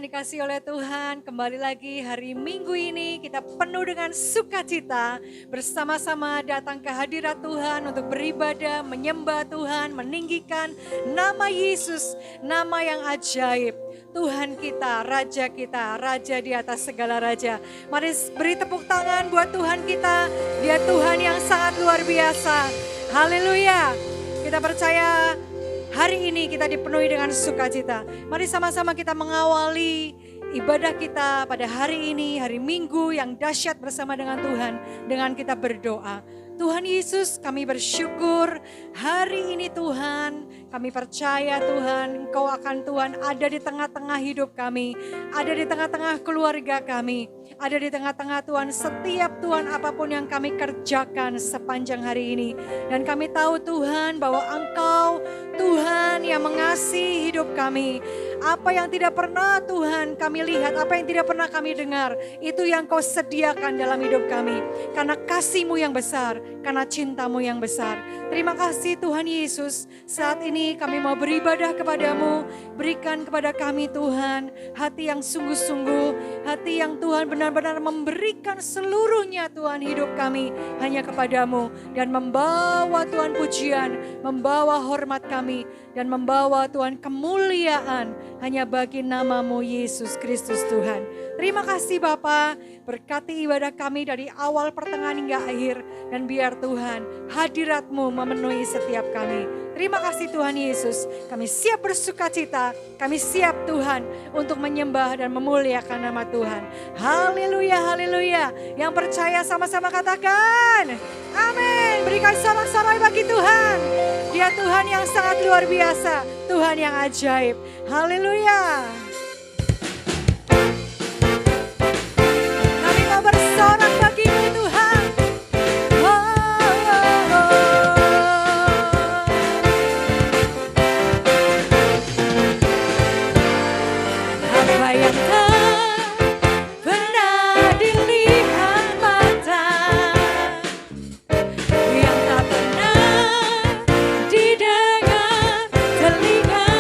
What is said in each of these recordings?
yang dikasihi oleh Tuhan, kembali lagi hari Minggu ini kita penuh dengan sukacita bersama-sama datang ke hadirat Tuhan untuk beribadah, menyembah Tuhan, meninggikan nama Yesus, nama yang ajaib. Tuhan kita, Raja di atas segala raja. Mari beri tepuk tangan buat Tuhan kita, Dia Tuhan yang sangat luar biasa. Haleluya. Kita percaya hari ini kita dipenuhi dengan sukacita. Mari sama-sama kita mengawali ibadah kita pada hari ini, hari Minggu yang dahsyat bersama dengan Tuhan. Dengan kita berdoa. Tuhan Yesus, kami bersyukur hari ini Tuhan. Kami percaya Tuhan, Engkau akan Tuhan ada di tengah-tengah hidup kami. Ada di tengah-tengah keluarga kami. Ada di tengah-tengah Tuhan setiap Tuhan apapun yang kami kerjakan sepanjang hari ini. Dan kami tahu Tuhan bahwa Engkau Tuhan yang mengasihi hidup kami. Apa yang tidak pernah Tuhan kami lihat, apa yang tidak pernah kami dengar, itu yang Kau sediakan dalam hidup kami. Karena kasih-Mu yang besar, karena cinta-Mu yang besar. Terima kasih Tuhan Yesus, saat ini kami mau beribadah kepadamu. Berikan kepada kami Tuhan, hati yang sungguh-sungguh, hati yang Tuhan benar-benar memberikan seluruhnya Tuhan hidup kami hanya kepadamu. Dan membawa Tuhan pujian, membawa hormat kami, dan membawa Tuhan kemuliaan hanya bagi nama-Mu Yesus Kristus Tuhan. Terima kasih Bapa, berkati ibadah kami dari awal pertengahan hingga akhir. Dan biar Tuhan hadirat-Mu memenuhi setiap kami. Terima kasih Tuhan Yesus, kami siap bersuka cita, kami siap Tuhan untuk menyembah dan memuliakan nama Tuhan. Haleluya, haleluya. Yang percaya sama-sama katakan, amin. Berikan sorak-sorai bagi Tuhan. Dia Tuhan yang sangat luar biasa, Tuhan yang ajaib. Haleluya. Kami mau bersorak bagi-Mu Tuhan. Apa yang tak pernah dilihat mata, yang tak pernah didengar telinga,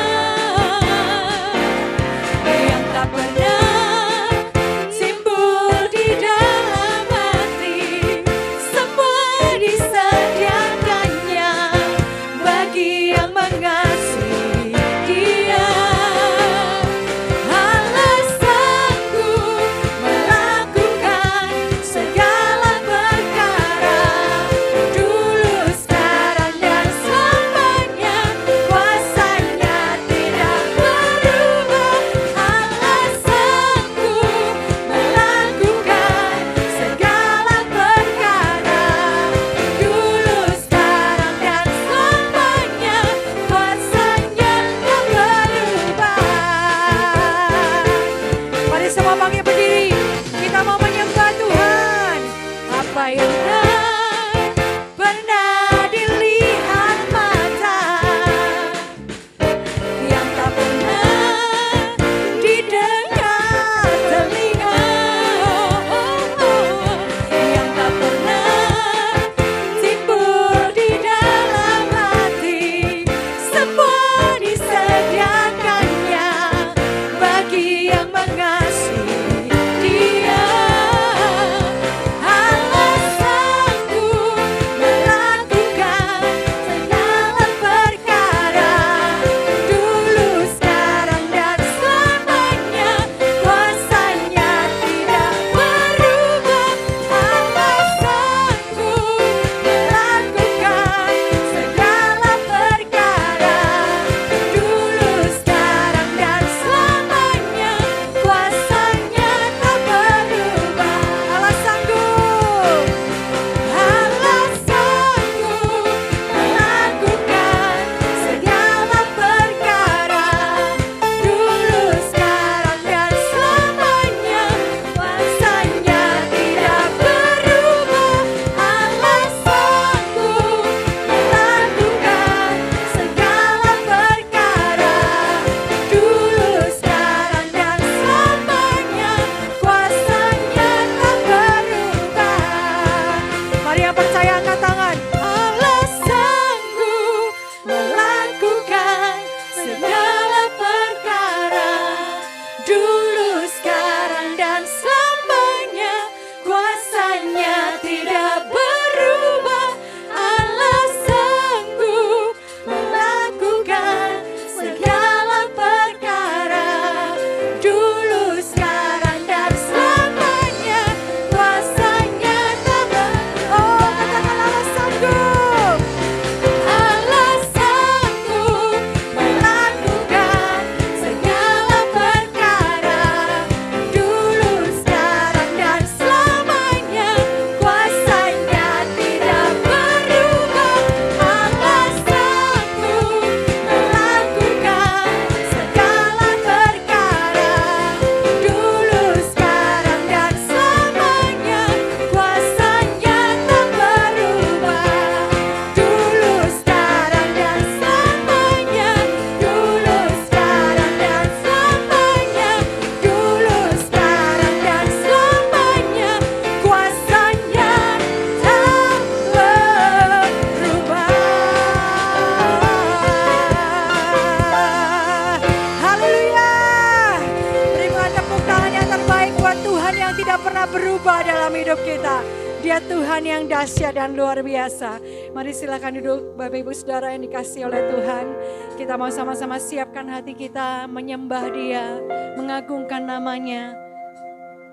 tidak pernah berubah dalam hidup kita. Dia Tuhan yang dahsyat dan luar biasa. Mari silakan duduk Bapak Ibu Saudara yang dikasihi oleh Tuhan. Kita mau sama-sama siapkan hati kita menyembah Dia, mengagungkan namanya.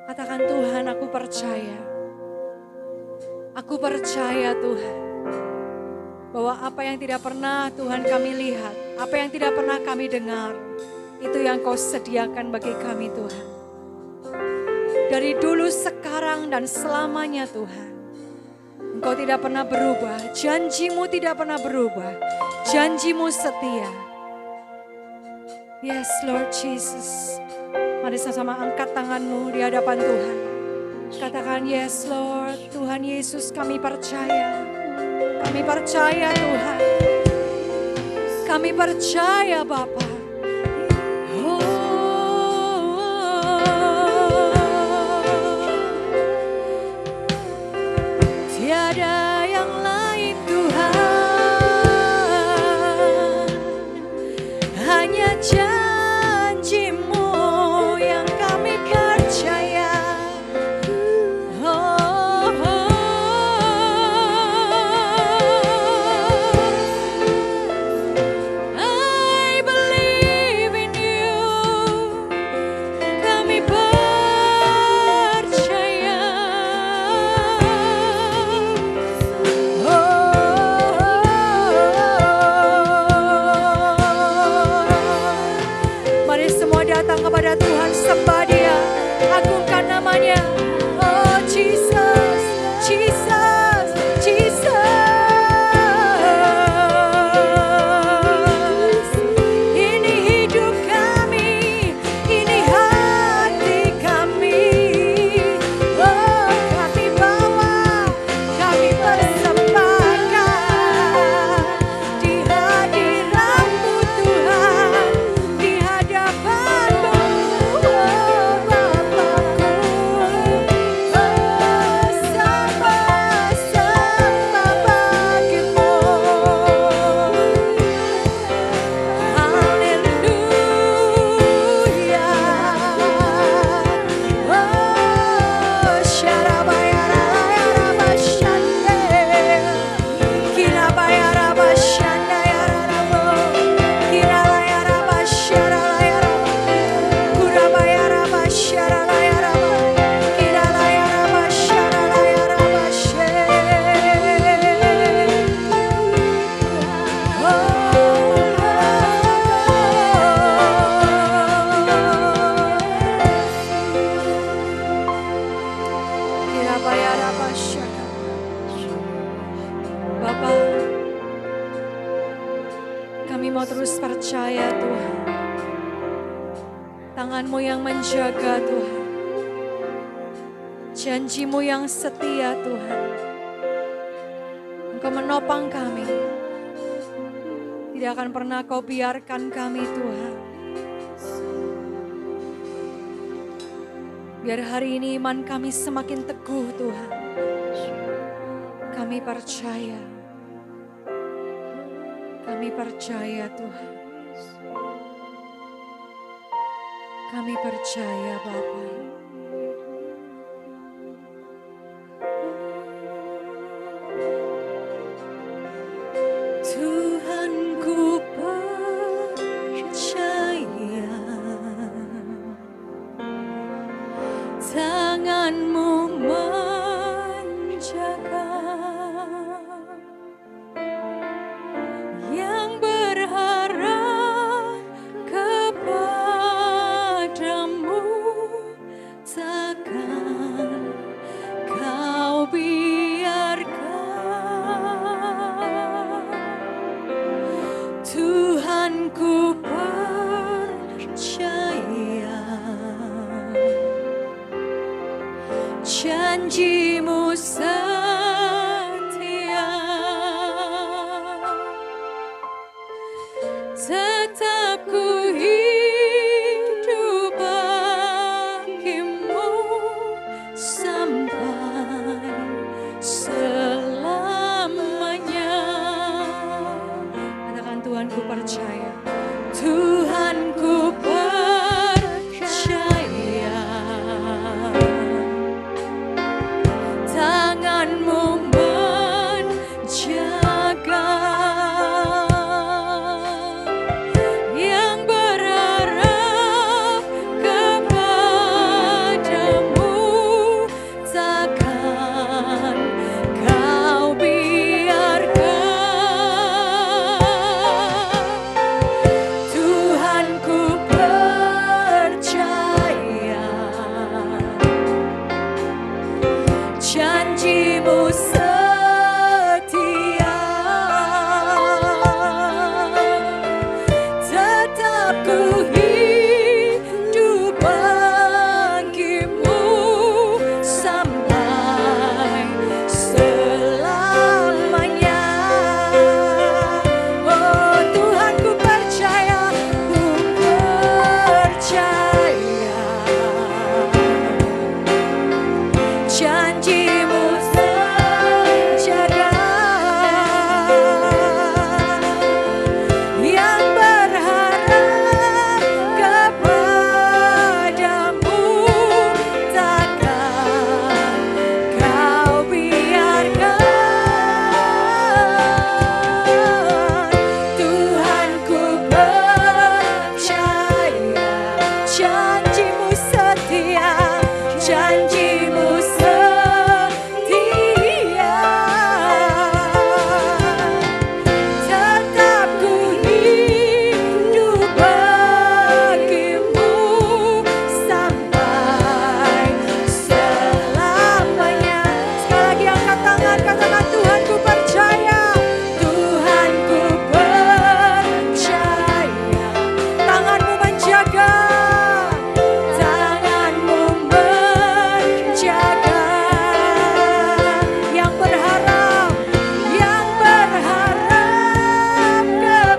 Katakan, Tuhan, aku percaya. Aku percaya Tuhan, bahwa apa yang tidak pernah Tuhan kami lihat, apa yang tidak pernah kami dengar, itu yang Kau sediakan bagi kami Tuhan. Dari dulu, sekarang, dan selamanya Tuhan. Engkau tidak pernah berubah, janji-Mu tidak pernah berubah, janji-Mu setia. Yes Lord Jesus. Mari sama-sama angkat tanganmu di hadapan Tuhan. Katakan, yes Lord, Tuhan Yesus, kami percaya. Kami percaya Tuhan. Kami percaya Bapa. Tiada yang lain Tuhan, hanya janji-Mu yang kami percaya. I believe in You. Kami percaya. Mari semua datang kepada Tuhan, sembah Dia, agungkan namanya. Oh Jesus, Jesus, Jesus. Ini hidup kami, ini hati kami. Oh, kami bawa, kami persembahkan di hadirat-Mu Tuhan, di hadapan-Mu, oh Bapakku. Oh, sama-sama bagimu. Haleluya. Oh, syarabayarayarabashande. Kinabayarabashandayarabo. Kinalayarabasharayarabo. Kurabayarabasharayarabo. Kinalayarabasharayarabashe. Bapa, kami mau terus percaya Tuhan. Tangan-Mu yang menjaga Tuhan. Janji-Mu yang setia Tuhan. Engkau menopang kami. Tidak akan pernah Kau biarkan kami Tuhan. Biar hari ini iman kami semakin teguh Tuhan. Kami percaya. Kami percaya Tuhan. Kami percaya Bapa. Tuhanku percaya. Tangan-Mu menjaga, yang berharap kepada-Mu takkan Kau biarkan. Tuhanku percaya, janji-Mu setia, tetap ku hidup bagi-Mu sampai selamanya. Katakan, Tuhanku percaya. Tuhanku percaya. janjimu setia. Tetap ku hidup bagimu sampai selamanya. Sekali lagi angkat tangan, katakan Tuhan ku percaya. Tuhan ku percaya. Tanganmu menjaga. Tanganmu menjaga. Yang berharap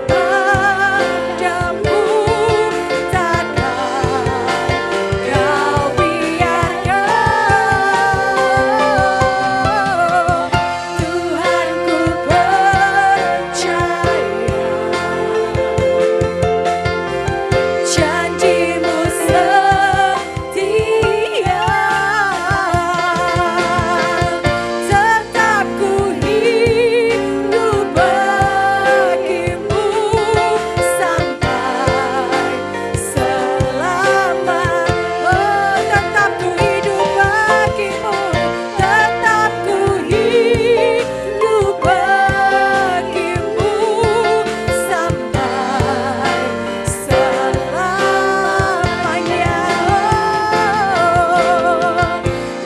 kepadamu takkan kau biarkan. Tuhan ku percaya. Janjimu setia. Tetap ku hidup bagimu sampai selama. Oh, tetap ku hidup bagimu. Tetap ku hidup bagimu sampai selamanya.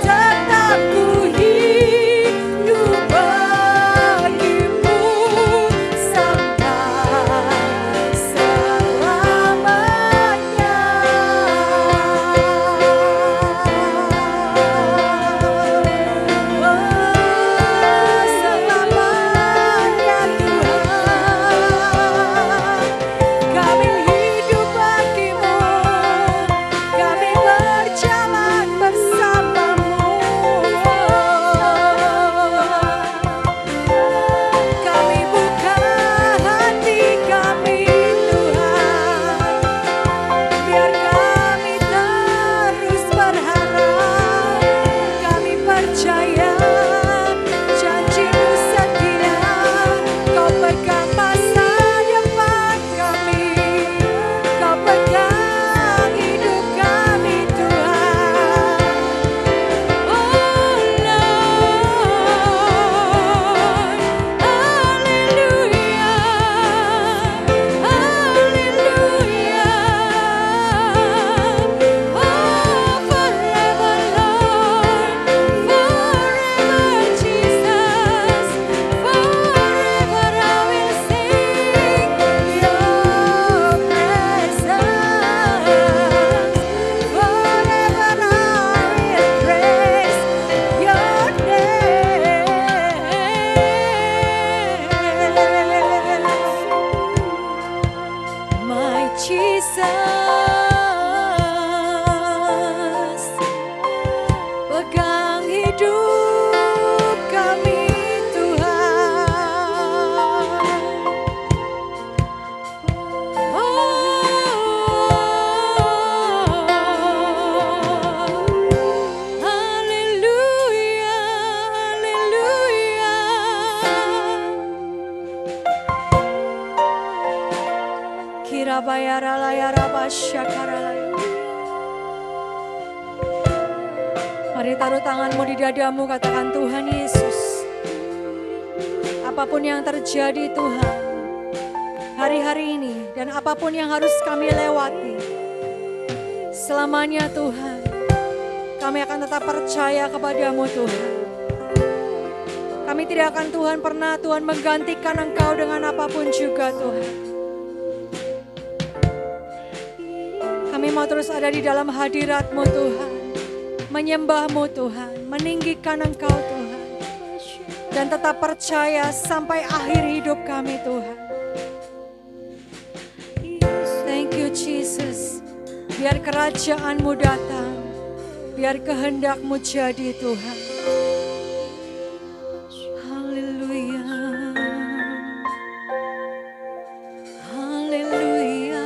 Tetap ku hidup bagimu sampai selamanya. Selamanya Tuhan. Kami hidup bagimu, kami berjalan bersamamu. Kami buka hati kami Tuhan, biar kami terus berharap. Kami percaya janjimu setia. Kau pegang masa depan kami. Kau pegang hidup kami Tuhan. Oh Lord, haleluya, haleluya. Oh forever Lord, forever Jesus, forever I will sing your praises. Forever I will praise your name. My Jesus, pegang hidup kami Tuhan. Haleluya, haleluya. Kirabayaralayarabasyakaralaya. Mari taruh tanganmu di dadamu, katakan Tuhan Yesus. Apapun yang terjadi Tuhan, hari-hari ini dan apapun yang harus kami lewati, selamanya Tuhan, kami akan tetap percaya kepadamu Tuhan. Kami tidak akan Tuhan pernah Tuhan menggantikan Engkau dengan apapun juga Tuhan. Kami mau terus ada di dalam hadirat-Mu Tuhan, menyembah-Mu Tuhan, meninggikan Engkau Tuhan, dan tetap percaya sampai akhir hidup kami Tuhan. Thank you Jesus. Biar kerajaan-Mu datang, biar kehendak-Mu jadi Tuhan. Haleluya. Haleluya.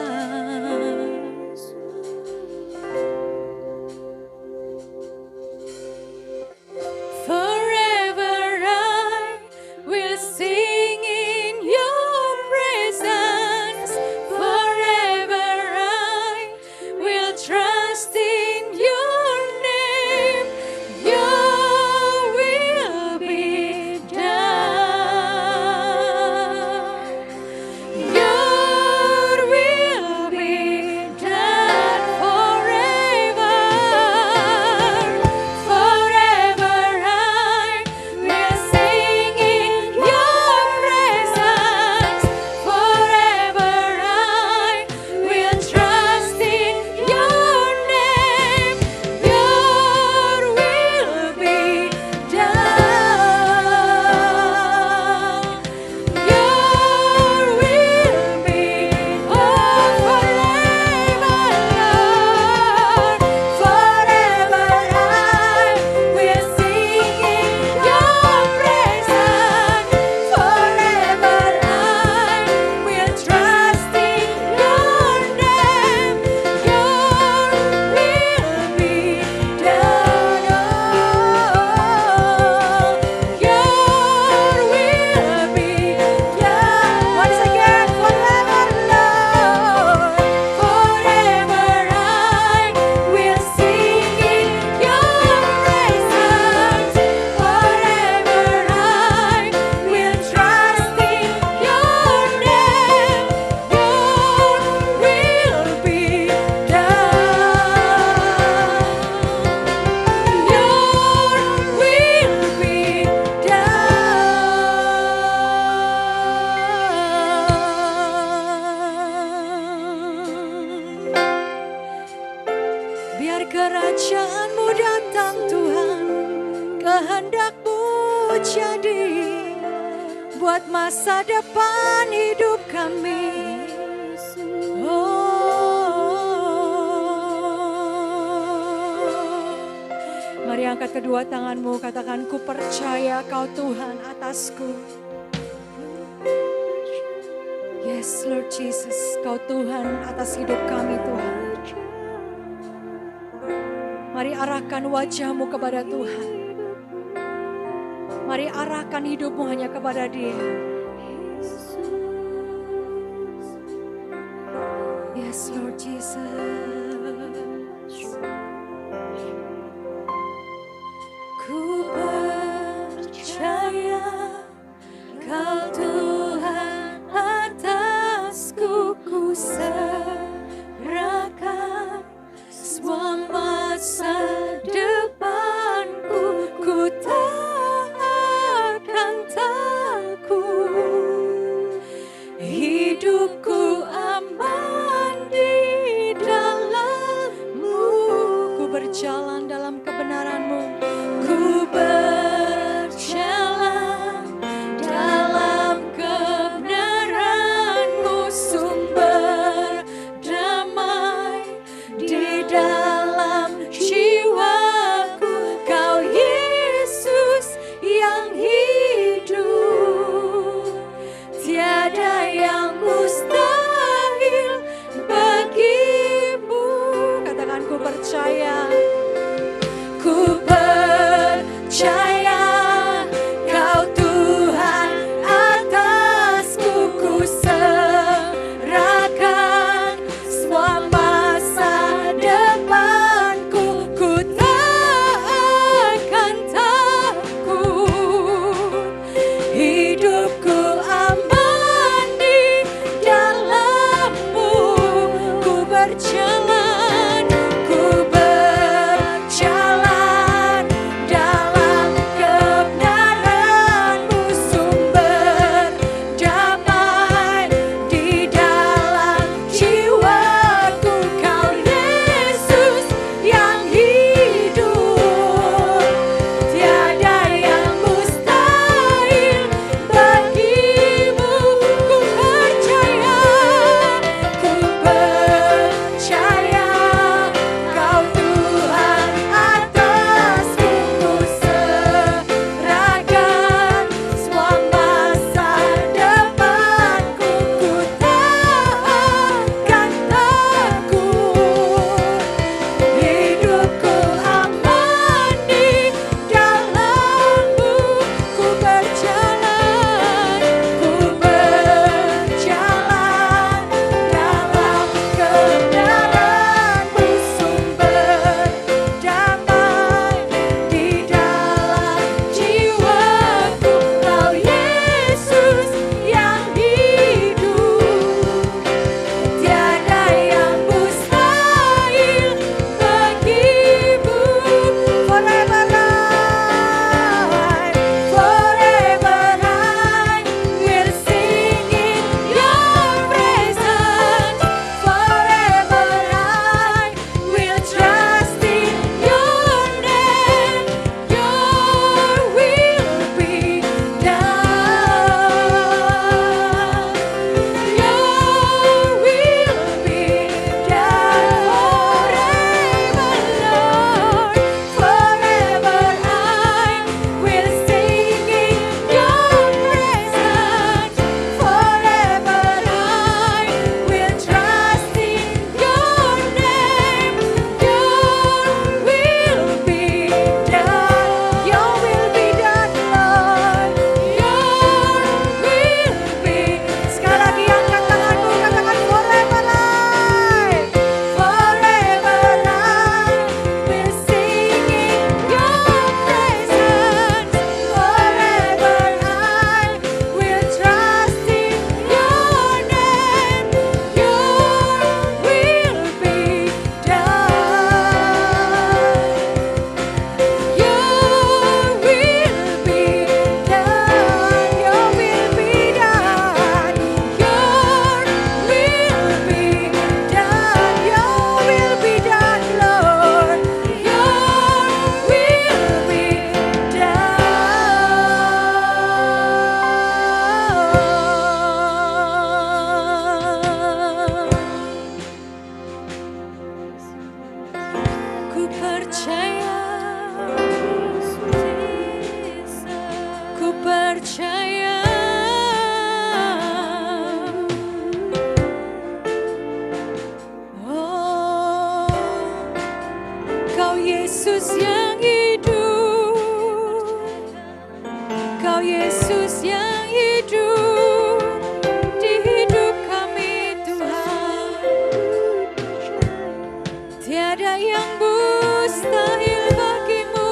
Forever I will sing in your presence. Forever I will trust in your name. kehendak-Mu jadi buat masa depan hidup kami. Mari angkat kedua tanganmu, katakan, ku percaya Kau Tuhan atasku. Yes Lord Jesus, Kau Tuhan atas hidup kami Tuhan. Mari arahkan wajahmu kepada Tuhan. Mari arahkan hidupmu hanya kepada Dia. Yes Lord Jesus. Ku percaya Kau Tuhan atasku, ku serahkan semua masa depanku, ku tak akan takut. Hidupku aman di dalam-Mu, ku berjalan dalam kebenaran-Mu. Ku berjalan dalam kebenaran-Mu, sumber damai di dalam jiwaku. Kau Yesus yang hidup, tiada yang mustahil bagimu. Katakan, ku percaya. Ku percaya Kau Tuhan atasku, ku serahkan semua masa depanku, ku tak akan takut. Hidupku aman di dalam-Mu, ku berjalan dalam Yesus yang hidup di hidup kami Tuhan. Tiada yang mustahil bagimu.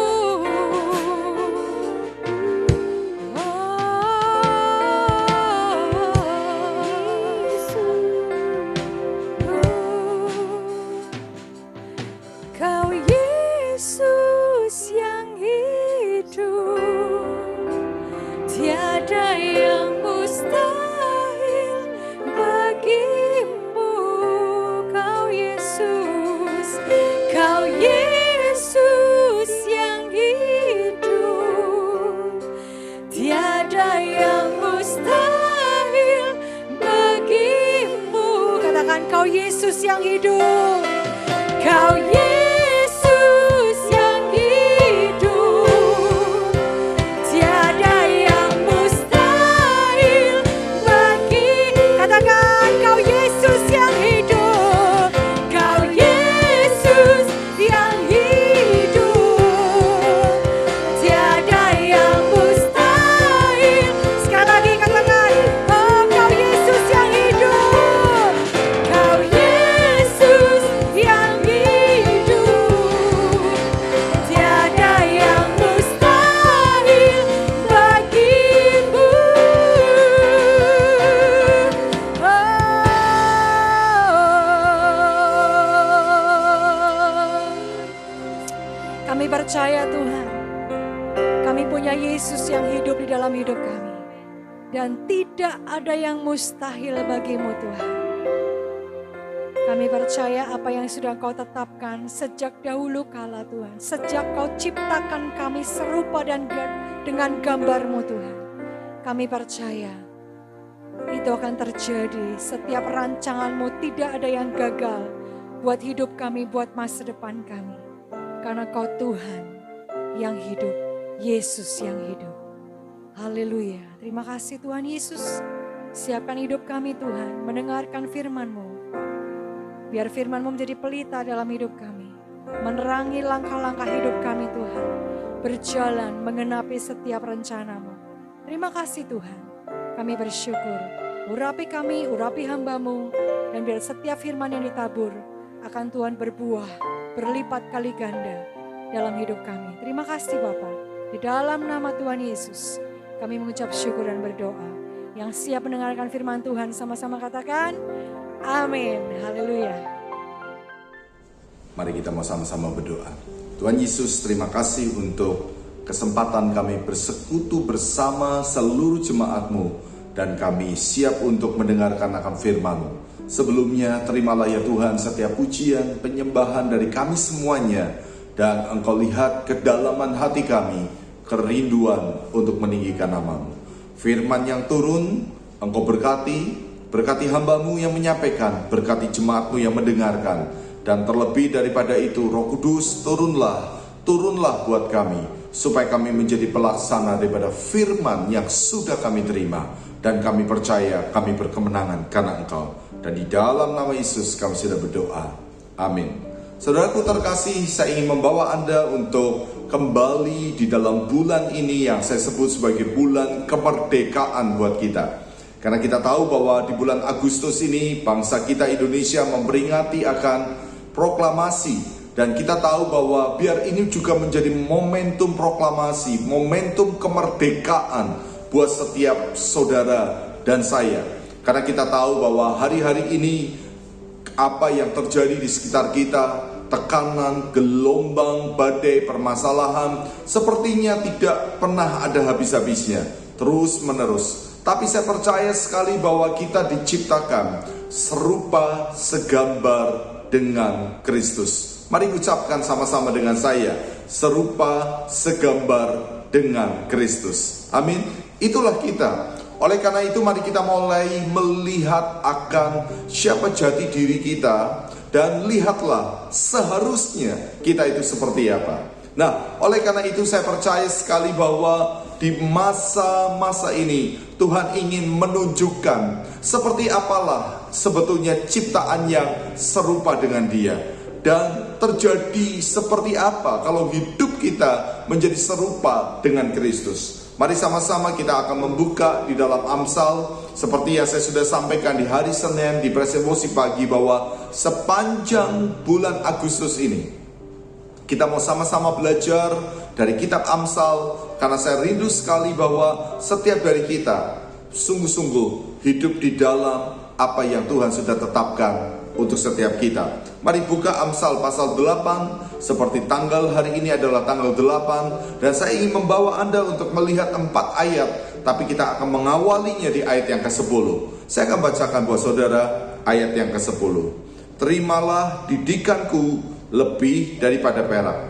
Kau Yesus yang hidup, tiada yang mustahil bagimu. Kau Yesus yang hidup, tiada yang mustahil bagimu. Katakan, kau Yesus yang hidup, kau Yesus yang hidup, tiada yang mustahil bagi. Katakan, kau Yesus yang hidup, kau Yesus yang hidup, tiada yang mustahil. Sekali lagi katakan, oh kau Yesus yang hidup, kau Yesus yang hidup, tiada yang mustahil bagimu. Kami percaya Tuhan, kami punya Yesus yang hidup di dalam hidup kami. Dan tidak ada yang mustahil bagimu Tuhan. Kami percaya apa yang sudah Kau tetapkan sejak dahulu kala Tuhan. Sejak Kau ciptakan kami serupa dan dengan gambar-Mu Tuhan. Kami percaya itu akan terjadi. Setiap rancangan-Mu tidak ada yang gagal buat hidup kami, buat masa depan kami. Karena Kau Tuhan yang hidup, Yesus yang hidup. Haleluya. Terima kasih Tuhan Yesus. Siapkan hidup kami Tuhan, mendengarkan firman-Mu. Biar firman-Mu menjadi pelita dalam hidup kami. Menerangi langkah-langkah hidup kami Tuhan. Berjalan mengenapi setiap rencana-Mu. Terima kasih Tuhan. Kami bersyukur. Urapi kami, urapi hamba-Mu. Dan biar setiap firman yang ditabur akan Tuhan berbuah, berlipat kali ganda dalam hidup kami. Terima kasih Bapa. Di dalam nama Tuhan Yesus, kami mengucap syukur dan berdoa. Yang siap mendengarkan firman Tuhan sama-sama katakan, amin. Haleluya. Mari kita mau sama-sama berdoa. Tuhan Yesus, terima kasih untuk kesempatan kami bersekutu bersama seluruh jemaat-Mu. Dan kami siap untuk mendengarkan akan firman-Mu. Sebelumnya, terimalah ya Tuhan setiap pujian, penyembahan dari kami semuanya. Dan Engkau lihat kedalaman hati kami, kerinduan untuk meninggikan nama-Mu. Firman yang turun, Engkau berkati hamba-Mu yang menyampaikan, berkati jemaat-Mu yang mendengarkan. Dan terlebih daripada itu, Roh Kudus turunlah buat kami, supaya kami menjadi pelaksana daripada firman yang sudah kami terima. Dan kami percaya, kami berkemenangan karena Engkau. Dan di dalam nama Yesus kami sudah berdoa. Amin. Saudaraku terkasih, saya ingin membawa Anda untuk kembali di dalam bulan ini yang saya sebut sebagai bulan kemerdekaan buat kita. Karena kita tahu bahwa di bulan Agustus ini bangsa kita Indonesia memperingati akan proklamasi. Dan kita tahu bahwa biar ini juga menjadi momentum proklamasi, momentum kemerdekaan buat setiap saudara dan saya. Karena kita tahu bahwa hari-hari ini apa yang terjadi di sekitar kita, tekanan, gelombang, badai, permasalahan, sepertinya tidak pernah ada habis-habisnya, terus menerus. Tapi saya percaya sekali bahwa kita diciptakan serupa segambar dengan Kristus. Mari ucapkan sama-sama dengan saya, serupa segambar dengan Kristus. Amin. Itulah kita. Oleh karena itu mari kita mulai melihat akan siapa jati diri kita. Dan lihatlah seharusnya kita itu seperti apa. Nah, oleh karena itu saya percaya sekali bahwa di masa-masa ini Tuhan ingin menunjukkan seperti apalah sebetulnya ciptaan yang serupa dengan Dia. Dan terjadi seperti apa kalau hidup kita menjadi serupa dengan Kristus. Mari sama-sama kita akan membuka di dalam Amsal. Seperti yang saya sudah sampaikan di hari Senin di Presebosi pagi, bahwa sepanjang bulan Agustus ini kita mau sama-sama belajar dari kitab Amsal. Karena saya rindu sekali bahwa setiap dari kita sungguh-sungguh hidup di dalam apa yang Tuhan sudah tetapkan untuk setiap kita. Mari buka Amsal pasal 8. Seperti tanggal hari ini adalah tanggal 8, dan saya ingin membawa Anda untuk melihat 4 ayat, tapi kita akan mengawalinya di ayat yang ke-10. Saya akan bacakan buat saudara ayat yang ke-10. Terimalah didikanku lebih daripada perak,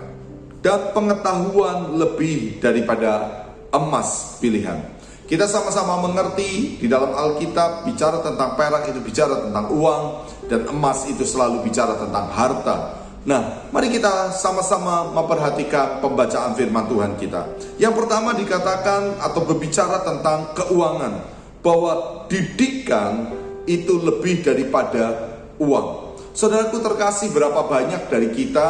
dan pengetahuan lebih daripada emas pilihan. Kita sama-sama mengerti di dalam Alkitab bicara tentang perak itu bicara tentang uang, dan emas itu selalu bicara tentang harta. Nah, mari kita sama-sama memperhatikan pembacaan firman Tuhan kita. Yang pertama dikatakan atau berbicara tentang keuangan, bahwa didikan itu lebih daripada uang. Saudaraku terkasih, berapa banyak dari kita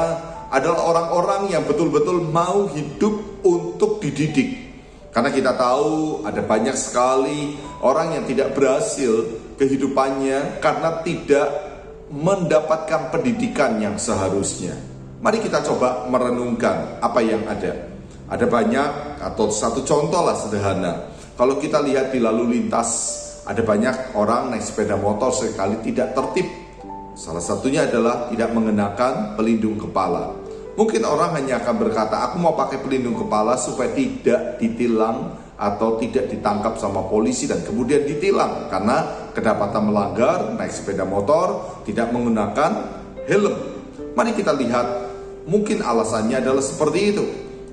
adalah orang-orang yang betul-betul mau hidup untuk dididik. Karena kita tahu ada banyak sekali orang yang tidak berhasil kehidupannya karena tidak mendapatkan pendidikan yang seharusnya. Mari kita coba merenungkan apa yang ada. Ada banyak, atau satu contoh lah sederhana. Kalau kita lihat di lalu lintas, ada banyak orang naik sepeda motor sekali tidak tertib. Salah satunya adalah tidak mengenakan pelindung kepala. Mungkin orang hanya akan berkata, aku mau pakai pelindung kepala supaya tidak ditilang atau tidak ditangkap sama polisi dan kemudian ditilang karena kedapatan melanggar naik sepeda motor tidak menggunakan helm. Mari kita lihat, mungkin alasannya adalah seperti itu.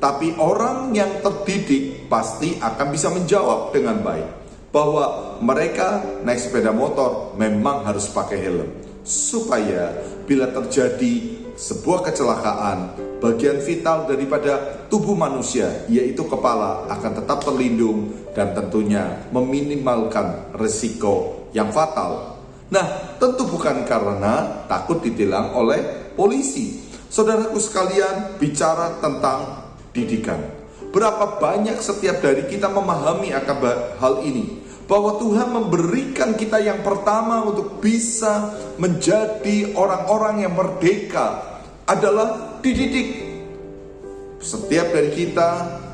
Tapi orang yang terdidik pasti akan bisa menjawab dengan baik bahwa mereka naik sepeda motor memang harus pakai helm, supaya bila terjadi sebuah kecelakaan, bagian vital daripada tubuh manusia, yaitu kepala, akan tetap terlindung dan tentunya meminimalkan risiko yang fatal. Nah, tentu bukan karena takut ditilang oleh polisi. Saudaraku sekalian, bicara tentang didikan. Berapa banyak setiap dari kita memahami akan hal ini, bahwa Tuhan memberikan kita yang pertama untuk bisa menjadi orang-orang yang merdeka adalah dididik. Setiap dari kita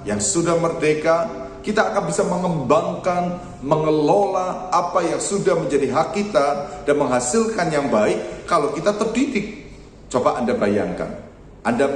yang sudah merdeka, kita akan bisa mengembangkan, mengelola apa yang sudah menjadi hak kita dan menghasilkan yang baik kalau kita terdidik. Coba Anda bayangkan, Anda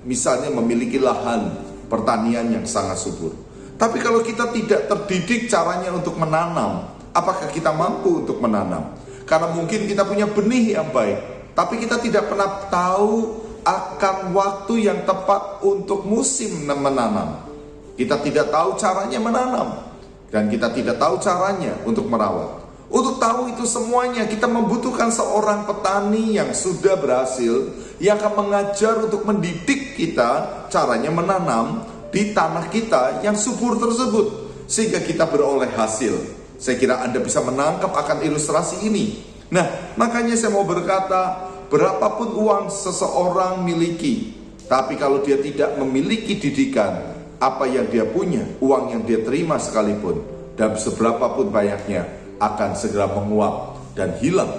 misalnya memiliki lahan pertanian yang sangat subur, tapi kalau kita tidak terdidik caranya untuk menanam, apakah kita mampu untuk menanam? Karena mungkin kita punya benih yang baik, tapi kita tidak pernah tahu akan waktu yang tepat untuk musim menanam. Kita tidak tahu caranya menanam, dan kita tidak tahu caranya untuk merawat. Untuk tahu itu semuanya, kita membutuhkan seorang petani yang sudah berhasil, yang akan mengajar untuk mendidik kita caranya menanam di tanah kita yang subur tersebut, sehingga kita beroleh hasil. Saya kira Anda bisa menangkap akan ilustrasi ini. Nah, makanya saya mau berkata, berapapun uang seseorang miliki, tapi kalau dia tidak memiliki didikan, apa yang dia punya, uang yang dia terima sekalipun, dan seberapapun banyaknya, akan segera menguap dan hilang.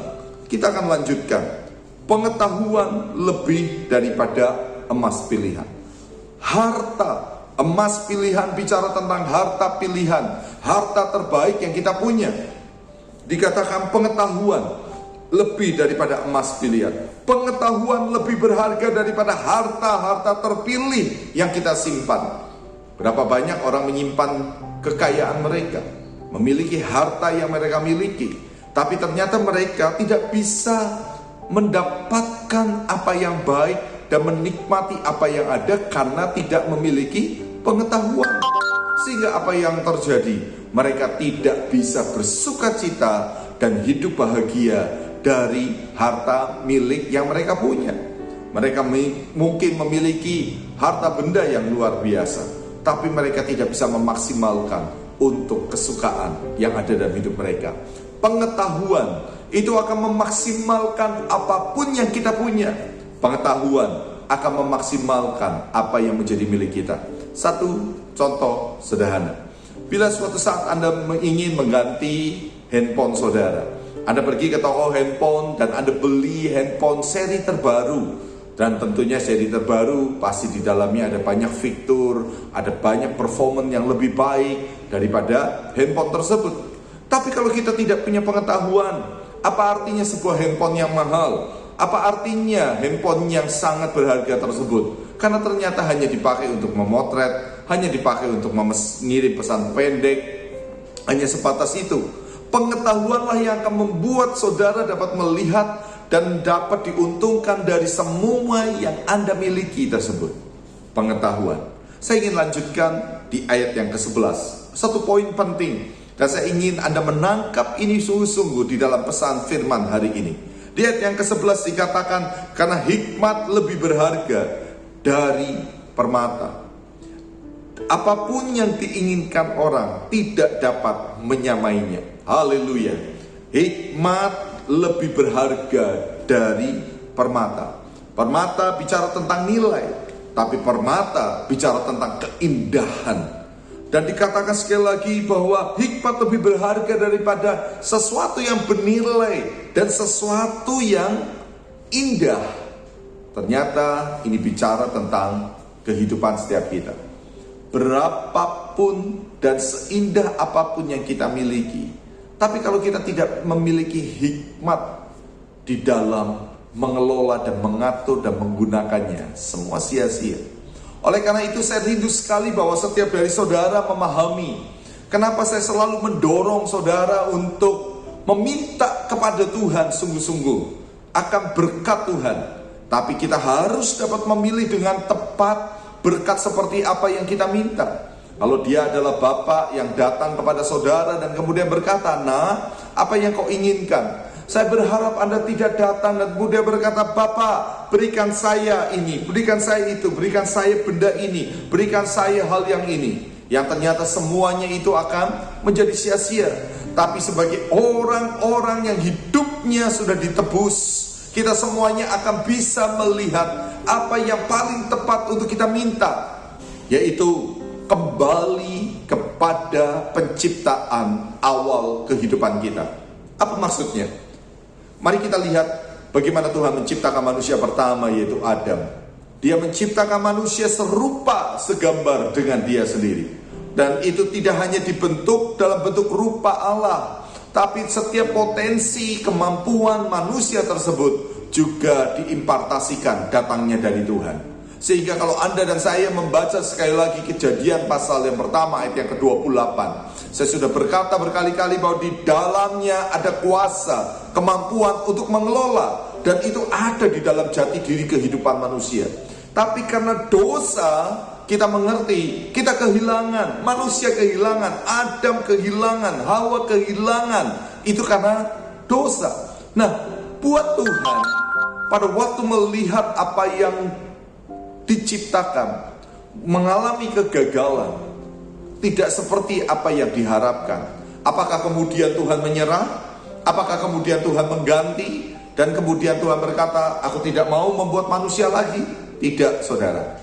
Kita akan lanjutkan. Pengetahuan lebih daripada emas pilihan. Harta, emas pilihan, bicara tentang harta pilihan, harta terbaik yang kita punya. Dikatakan pengetahuan lebih daripada emas pilihan. Pengetahuan lebih berharga daripada harta-harta terpilih yang kita simpan. Berapa banyak orang menyimpan kekayaan mereka, memiliki harta yang mereka miliki, tapi ternyata mereka tidak bisa mendapatkan apa yang baik dan menikmati apa yang ada karena tidak memiliki pengetahuan. Sehingga apa yang terjadi? Mereka tidak bisa bersukacita dan hidup bahagia dari harta milik yang mereka punya. Mereka mungkin memiliki harta benda yang luar biasa, tapi mereka tidak bisa memaksimalkan untuk kesukaan yang ada dalam hidup mereka. Pengetahuan itu akan memaksimalkan apapun yang kita punya. Pengetahuan akan memaksimalkan apa yang menjadi milik kita. Satu contoh sederhana. Bila suatu saat Anda ingin mengganti handphone saudara, Anda pergi ke toko handphone dan Anda beli handphone seri terbaru. Dan tentunya seri terbaru pasti di dalamnya ada banyak fitur, ada banyak performa yang lebih baik daripada handphone tersebut. Tapi kalau kita tidak punya pengetahuan, apa artinya sebuah handphone yang mahal? Apa artinya handphone yang sangat berharga tersebut? Karena ternyata hanya dipakai untuk memotret, hanya dipakai untuk mengirim pesan pendek, hanya sebatas itu. Pengetahuanlah yang akan membuat saudara dapat melihat dan dapat diuntungkan dari semua yang Anda miliki tersebut. Pengetahuan. Saya ingin lanjutkan di ayat yang ke-11. Satu poin penting, dan saya ingin Anda menangkap ini sungguh-sungguh di dalam pesan firman hari ini. Di ayat yang ke-11 dikatakan, karena hikmat lebih berharga dari permata. Apapun yang diinginkan orang tidak dapat menyamainya. Haleluya. Hikmat lebih berharga dari permata. Permata bicara tentang nilai, tapi permata bicara tentang keindahan. Dan dikatakan sekali lagi bahwa hikmat lebih berharga daripada sesuatu yang bernilai dan sesuatu yang indah. Ternyata ini bicara tentang kehidupan setiap kita. Berapapun dan seindah apapun yang kita miliki, tapi kalau kita tidak memiliki hikmat di dalam mengelola dan mengatur dan menggunakannya, semua sia-sia. Oleh karena itu saya rindu sekali bahwa setiap dari saudara memahami kenapa saya selalu mendorong saudara untuk meminta kepada Tuhan sungguh-sungguh akan berkat Tuhan. Tapi kita harus dapat memilih dengan tepat berkat seperti apa yang kita minta. Kalau dia adalah bapak yang datang kepada saudara dan kemudian berkata, "Nah, apa yang kau inginkan?" Saya berharap Anda tidak datang dan kemudian berkata, "Bapak, berikan saya ini, berikan saya itu, berikan saya benda ini, berikan saya hal yang ini." Yang ternyata semuanya itu akan menjadi sia-sia. Tapi sebagai orang-orang yang hidupnya sudah ditebus, kita semuanya akan bisa melihat apa yang paling tepat untuk kita minta, yaitu kembali kepada penciptaan awal kehidupan kita. Apa maksudnya? Mari kita lihat bagaimana Tuhan menciptakan manusia pertama, yaitu Adam. Dia menciptakan manusia serupa segambar dengan dia sendiri. Dan itu tidak hanya dibentuk dalam bentuk rupa Allah, tapi setiap potensi kemampuan manusia tersebut juga diimpartasikan datangnya dari Tuhan. Sehingga kalau Anda dan saya membaca sekali lagi Kejadian pasal yang pertama ayat yang ke-28, saya sudah berkata berkali-kali bahwa di dalamnya ada kuasa, kemampuan untuk mengelola, dan itu ada di dalam jati diri kehidupan manusia. Tapi karena dosa, kita mengerti, kita kehilangan, manusia kehilangan, Adam kehilangan, Hawa kehilangan. Itu karena dosa. Nah, buat Tuhan, pada waktu melihat apa yang diciptakan mengalami kegagalan, tidak seperti apa yang diharapkan, apakah kemudian Tuhan menyerah? Apakah kemudian Tuhan mengganti? Dan kemudian Tuhan berkata, "Aku tidak mau membuat manusia lagi"? Tidak, saudara.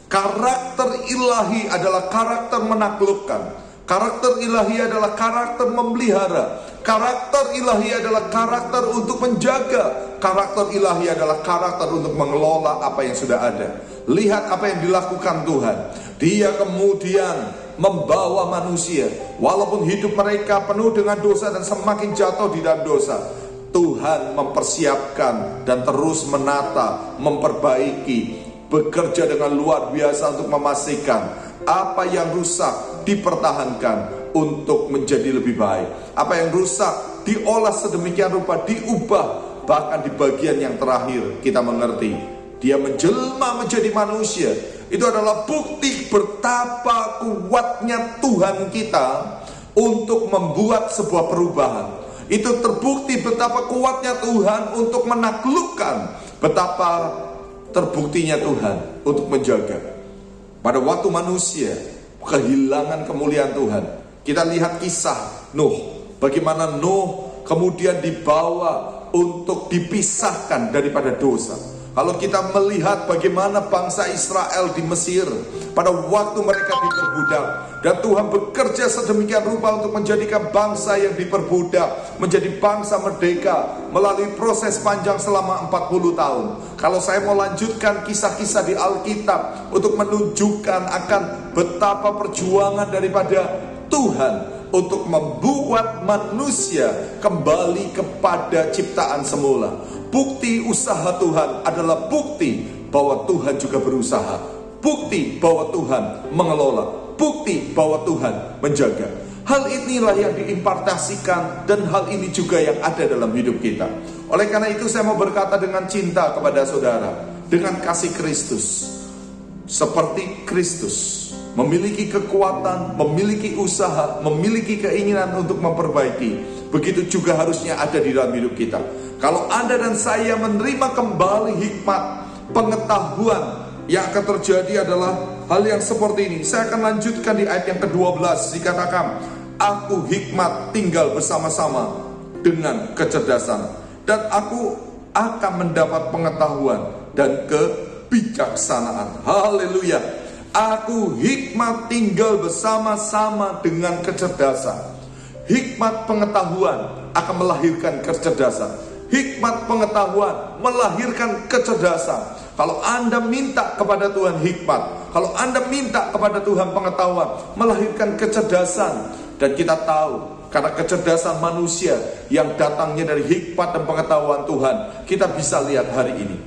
Karakter ilahi adalah karakter menaklukkan. Karakter ilahi adalah karakter memelihara. Karakter ilahi adalah karakter untuk menjaga. Karakter ilahi adalah karakter untuk mengelola apa yang sudah ada. Lihat apa yang dilakukan Tuhan. Dia kemudian membawa manusia, walaupun hidup mereka penuh dengan dosa dan semakin jatuh di dalam dosa, Tuhan mempersiapkan dan terus menata, memperbaiki, bekerja dengan luar biasa untuk memastikan apa yang rusak dipertahankan untuk menjadi lebih baik. Apa yang rusak diolah sedemikian rupa, diubah. Bahkan di bagian yang terakhir kita mengerti Dia menjelma menjadi manusia. Itu adalah bukti betapa kuatnya Tuhan kita untuk membuat sebuah perubahan. Itu terbukti betapa kuatnya Tuhan untuk menaklukkan, betapa terbuktinya Tuhan untuk menjaga. Pada waktu manusia kehilangan kemuliaan Tuhan, kita lihat kisah Nuh. Bagaimana Nuh kemudian dibawa untuk dipisahkan daripada dosa. Kalau kita melihat bagaimana bangsa Israel di Mesir pada waktu mereka diperbudak, dan Tuhan bekerja sedemikian rupa untuk menjadikan bangsa yang diperbudak menjadi bangsa merdeka melalui proses panjang selama 40 tahun. Kalau saya mau lanjutkan kisah-kisah di Alkitab untuk menunjukkan akan betapa perjuangan daripada Tuhan untuk membuat manusia kembali kepada ciptaan semula. Bukti usaha Tuhan adalah bukti bahwa Tuhan juga berusaha. Bukti bahwa Tuhan mengelola. Bukti bahwa Tuhan menjaga. Hal inilah yang diimpartasikan, dan hal ini juga yang ada dalam hidup kita. Oleh karena itu saya mau berkata dengan cinta kepada saudara, dengan kasih Kristus. Seperti Kristus memiliki kekuatan, memiliki usaha, memiliki keinginan untuk memperbaiki, begitu juga harusnya ada di dalam hidup kita. Kalau Anda dan saya menerima kembali hikmat, pengetahuan, yang akan terjadi adalah hal yang seperti ini. Saya akan lanjutkan di ayat yang ke-12. Dikatakan, aku hikmat tinggal bersama-sama dengan kecerdasan, dan aku akan mendapat pengetahuan dan kebijaksanaan. Haleluya. Aku hikmat tinggal bersama-sama dengan kecerdasan. Hikmat pengetahuan akan melahirkan kecerdasan. Hikmat pengetahuan melahirkan kecerdasan. Kalau Anda minta kepada Tuhan hikmat, kalau Anda minta kepada Tuhan pengetahuan, melahirkan kecerdasan. Dan kita tahu, karena kecerdasan manusia yang datangnya dari hikmat dan pengetahuan Tuhan, kita bisa lihat hari ini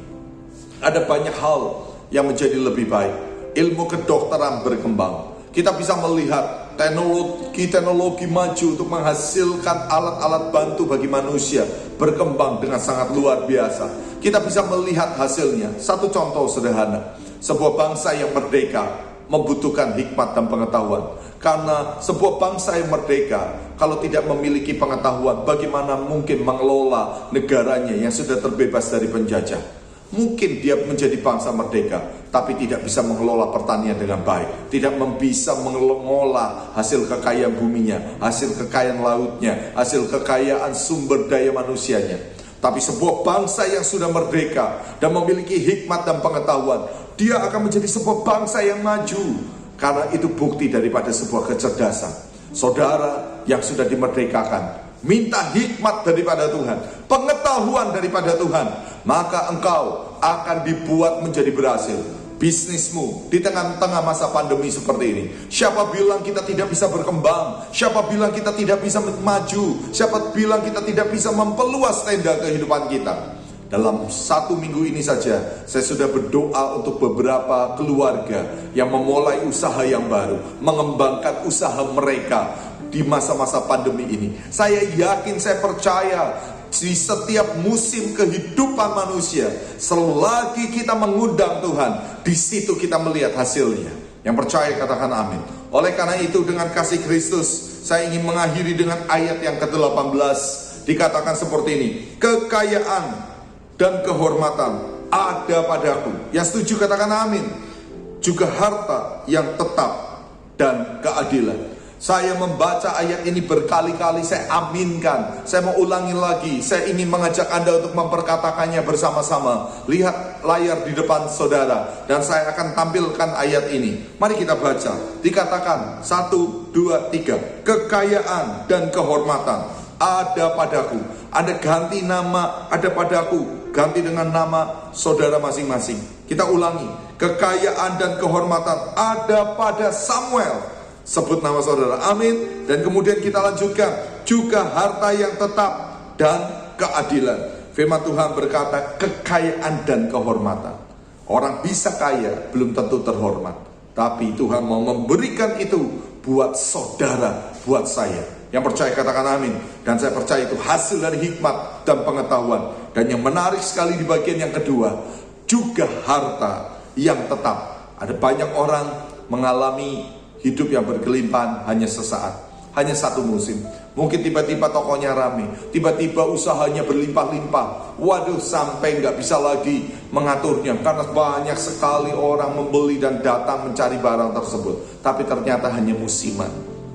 ada banyak hal yang menjadi lebih baik. Ilmu kedokteran berkembang. Kita bisa melihat teknologi maju untuk menghasilkan alat-alat bantu bagi manusia berkembang dengan sangat luar biasa. Kita bisa melihat hasilnya. Satu contoh sederhana, sebuah bangsa yang merdeka membutuhkan hikmat dan pengetahuan. Karena sebuah bangsa yang merdeka, kalau tidak memiliki pengetahuan, bagaimana mungkin mengelola negaranya yang sudah terbebas dari penjajah? Mungkin dia menjadi bangsa merdeka, tapi tidak bisa mengelola pertanian dengan baik, tidak bisa mengelola hasil kekayaan buminya, hasil kekayaan lautnya, hasil kekayaan sumber daya manusianya. Tapi sebuah bangsa yang sudah merdeka dan memiliki hikmat dan pengetahuan, dia akan menjadi sebuah bangsa yang maju. Karena itu bukti daripada sebuah kecerdasan. Saudara yang sudah dimerdekakan, minta hikmat daripada Tuhan, pengetahuan daripada Tuhan, maka engkau akan dibuat menjadi berhasil. Bisnismu di tengah-tengah masa pandemi seperti ini, siapa bilang kita tidak bisa berkembang? Siapa bilang kita tidak bisa maju? Siapa bilang kita tidak bisa memperluas tenda kehidupan kita? Dalam 1 minggu ini saja, saya sudah berdoa untuk beberapa keluarga yang memulai usaha yang baru, mengembangkan usaha mereka di masa-masa pandemi ini. Saya yakin, saya percaya di setiap musim kehidupan manusia, selagi kita mengundang Tuhan, di situ kita melihat hasilnya. Yang percaya katakan amin. Oleh karena itu, dengan kasih Kristus, saya ingin mengakhiri dengan ayat yang ke-18. Dikatakan seperti ini, kekayaan dan kehormatan ada padaku. Yang setuju katakan amin. Juga harta yang tetap dan keadilan. Saya membaca ayat ini berkali-kali, saya aminkan. Saya mau ulangi lagi. Saya ingin mengajak Anda untuk memperkatakannya bersama-sama. Lihat layar di depan saudara, dan saya akan tampilkan ayat ini. Mari kita baca. Dikatakan 1, 2, 3. Kekayaan dan kehormatan ada padaku. Anda ganti nama ada padaku, ganti dengan nama saudara masing-masing. Kita ulangi. Kekayaan dan kehormatan ada pada Samuel. Sebut nama saudara, amin. Dan kemudian kita lanjutkan, juga harta yang tetap dan keadilan. Firman Tuhan berkata, kekayaan dan kehormatan. Orang bisa kaya, belum tentu terhormat. Tapi Tuhan mau memberikan itu buat saudara, buat saya. Yang percaya katakan amin. Dan saya percaya itu hasil dari hikmat dan pengetahuan. Dan yang menarik sekali di bagian yang kedua, juga harta yang tetap. Ada banyak orang mengalami hidup yang berkelimpahan hanya sesaat, hanya satu musim. Mungkin tiba-tiba tokonya rame, tiba-tiba usahanya berlimpah-limpah. Waduh, sampai nggak bisa lagi mengaturnya karena banyak sekali orang membeli dan datang mencari barang tersebut. Tapi ternyata hanya musiman.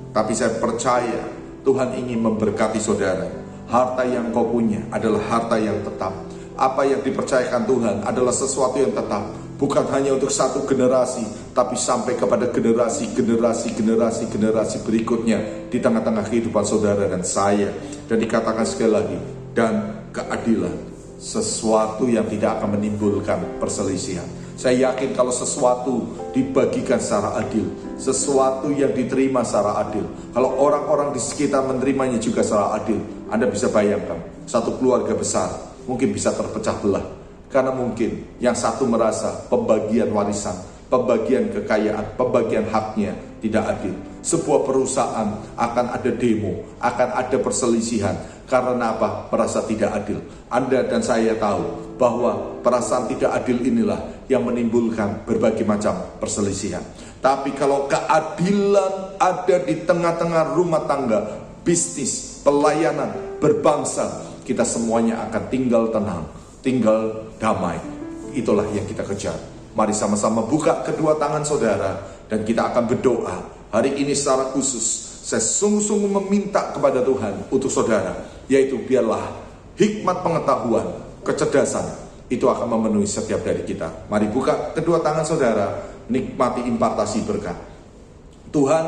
Tapi saya percaya Tuhan ingin memberkati saudara. Harta yang kau punya adalah harta yang tetap. apa yang dipercayakan Tuhan adalah sesuatu yang tetap, bukan hanya untuk satu generasi, tapi sampai kepada generasi berikutnya di tengah-tengah kehidupan saudara dan saya. Dan dikatakan sekali lagi, dan keadilan, sesuatu yang tidak akan menimbulkan perselisihan. Saya yakin kalau sesuatu dibagikan secara adil, sesuatu yang diterima secara adil, kalau orang-orang di sekitar menerimanya juga secara adil, Anda bisa bayangkan satu keluarga besar mungkin bisa terpecah belah. Karena mungkin yang satu merasa pembagian warisan, pembagian kekayaan, pembagian haknya tidak adil. Sebuah perusahaan akan ada demo, akan ada perselisihan. Karena apa? Merasa tidak adil. Anda dan saya tahu bahwa perasaan tidak adil inilah yang menimbulkan berbagai macam perselisihan. Tapi kalau keadilan ada di tengah-tengah rumah tangga, bisnis, pelayanan, berbangsa, kita semuanya akan tinggal tenang, tinggal damai. Itulah yang kita kejar. Mari sama-sama buka kedua tangan saudara dan kita akan berdoa. Hari ini secara khusus saya sungguh-sungguh meminta kepada Tuhan untuk saudara, yaitu biarlah hikmat pengetahuan, kecerdasan itu akan memenuhi setiap dari kita. Mari buka kedua tangan saudara, nikmati impartasi berkat. Tuhan,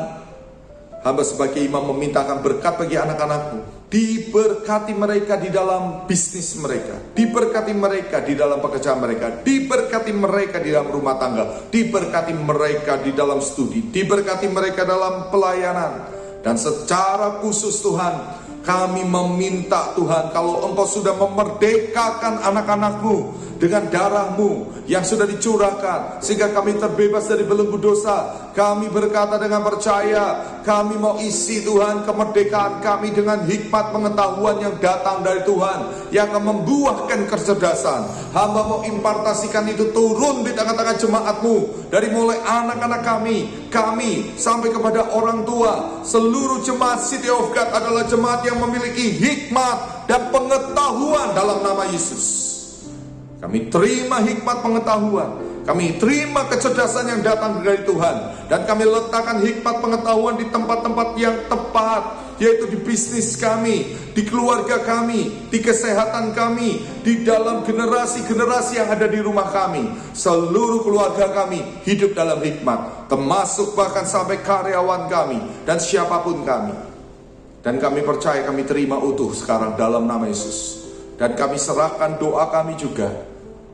hamba sebagai imam memintakan berkat bagi anak-anakmu. Diberkati mereka di dalam bisnis mereka, diberkati mereka di dalam pekerjaan mereka, diberkati mereka di dalam rumah tangga, diberkati mereka di dalam studi, diberkati mereka dalam pelayanan. Dan secara khusus Tuhan, kami meminta Tuhan, kalau Engkau sudah memerdekakan anak-anakmu dengan darah-Mu yang sudah dicurahkan, sehingga kami terbebas dari belenggu dosa, kami berkata dengan percaya, kami mau isi Tuhan kemerdekaan kami dengan hikmat pengetahuan yang datang dari Tuhan, yang akan membuahkan kecerdasan. Hamba mau impartasikan itu turun di tengah-tengah jemaat-Mu, dari mulai anak-anak kami sampai kepada orang tua. Seluruh jemaat City of God adalah jemaat yang memiliki hikmat dan pengetahuan dalam nama Yesus. Kami terima hikmat pengetahuan, kami terima kecerdasan yang datang dari Tuhan, dan kami letakkan hikmat pengetahuan di tempat-tempat yang tepat, yaitu di bisnis kami, di keluarga kami, di kesehatan kami, di dalam generasi-generasi yang ada di rumah kami. Seluruh keluarga kami hidup dalam hikmat, termasuk bahkan sampai karyawan kami dan siapapun kami. Dan kami percaya kami terima utuh sekarang dalam nama Yesus. Dan kami serahkan doa kami juga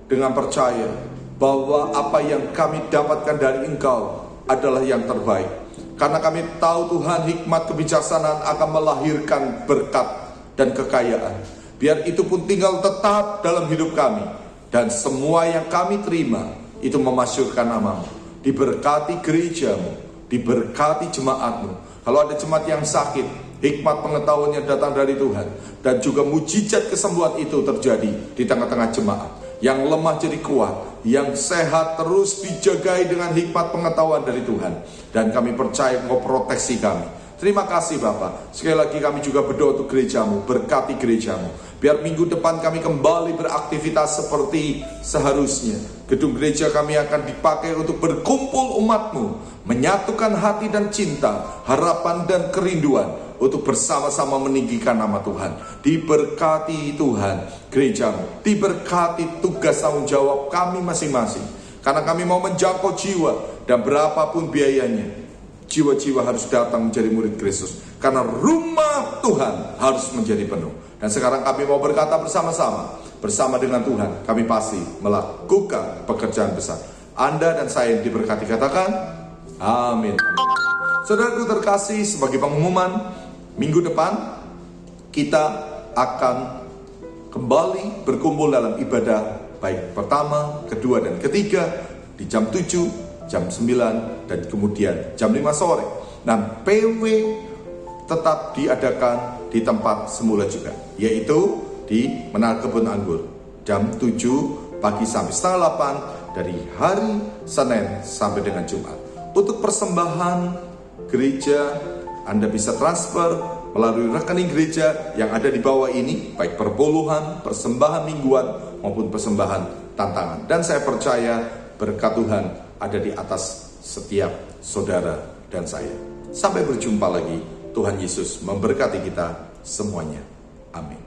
dengan percaya bahwa apa yang kami dapatkan dari Engkau adalah yang terbaik. Karena kami tahu Tuhan, hikmat kebijaksanaan akan melahirkan berkat dan kekayaan. Biar itu pun tinggal tetap dalam hidup kami. Dan semua yang kami terima itu memasyurkan nama-Mu. Diberkati gereja-Mu, diberkati jemaat-Mu. Kalau ada jemaat yang sakit, hikmat pengetahuannya datang dari Tuhan, dan juga mujizat kesembuhan itu terjadi di tengah-tengah jemaat. Yang lemah jadi kuat, yang sehat terus dijagai dengan hikmat pengetahuan dari Tuhan. Dan kami percaya Engkau proteksi kami. Terima kasih Bapak. Sekali lagi kami juga berdoa untuk gereja-Mu, berkati gereja-Mu. Biar minggu depan kami kembali beraktivitas seperti seharusnya. Gedung gereja kami akan dipakai untuk berkumpul umat-Mu, menyatukan hati dan cinta, harapan dan kerinduan, untuk bersama-sama meninggikan nama Tuhan. Diberkati Tuhan gereja-Mu, diberkati tugas tanggung jawab kami masing-masing. Karena kami mau menjangkau jiwa, dan berapapun biayanya, jiwa-jiwa harus datang menjadi murid Kristus. Karena rumah Tuhan harus menjadi penuh. Dan sekarang kami mau berkata bersama-sama, bersama dengan Tuhan, kami pasti melakukan pekerjaan besar. Anda dan saya yang diberkati, katakan amin. Saudaraku terkasih, sebagai pengumuman, minggu depan kita akan kembali berkumpul dalam ibadah baik pertama, kedua, dan ketiga di jam 7, jam 9, dan kemudian jam 5 sore. Nah, PW tetap diadakan di tempat semula juga, yaitu di Menara Kebun Anggur, jam 7 pagi sampai setengah 8 dari hari Senin sampai dengan Jumat. Untuk persembahan gereja, Anda bisa transfer melalui rekening gereja yang ada di bawah ini, baik perpuluhan, persembahan mingguan, maupun persembahan tantangan. Dan saya percaya berkat Tuhan ada di atas setiap saudara dan saya. Sampai berjumpa lagi. Tuhan Yesus memberkati kita semuanya. Amin.